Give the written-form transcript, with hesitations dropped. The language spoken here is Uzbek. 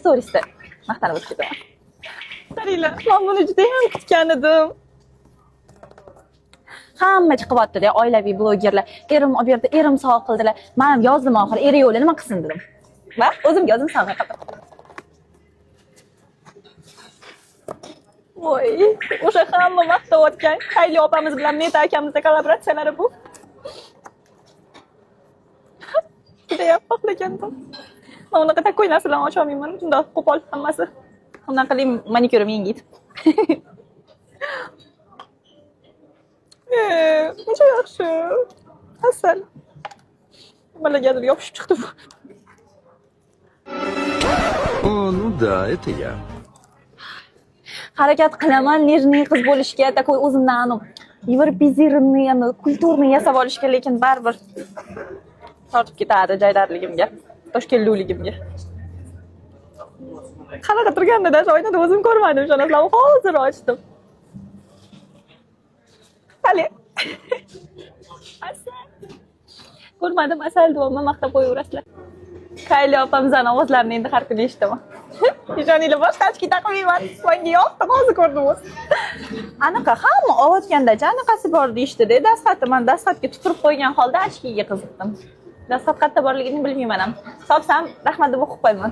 storiesda maqtanib o'tib ketaman. Qaranglar, men buni juda ham kutgan edim. Hamma chiqyapti-da, oilaviy blogerlar. Erim olib yerda, erim sovg'a qildilar. Men ham yozdim oxiri, eri yo'li nima qilsin dedim. Va o'zim yozdim sovg'a qildim. Voy, o'sha hamma maqtayotgan Qayli opamiz bilan Meta akamizning kollaboratsiyalari bu. Juda ham xohlagandim. Men unaqa takoy narsalarni ocha olmayman. Shundoq qo'pol hammasi. Undan qiling manikurim yengit. Necha yaxshi. Asal. Nimalargadir yopishib chiqdi bu. О, ну да, это я. Harakat qilaman, nirniy qiz bo'lishga, takoy o'zimdan yevropizirni, kulturni yasab olishga, lekin baribir tortib ketadi jaydarligimga, toshkentlikligimga. Qanaqa turganda joyda o'zim ko'rmadim, ishonasizlarmi? Hozir ochdim. Hali. Asal. Ko'rmadim, asal deyapman, maqtab qo'yaverasizlar. Qayli opamizning ovozlarini endi har kuni eshitaman. Ishoninglar, boshqa hech kim taqmayman. Menga yoqdi, hozir ko'rdingiz. Anaqa hamma ovotganda anaqasi bor deyishdi-da. Dastlabda men dastlabga tutirib qo'ygan holda achkiga qiziqdim. Dastlab qayerda borligini bilmayman ham. Topsam rahmat deb o'qib qo'yaman.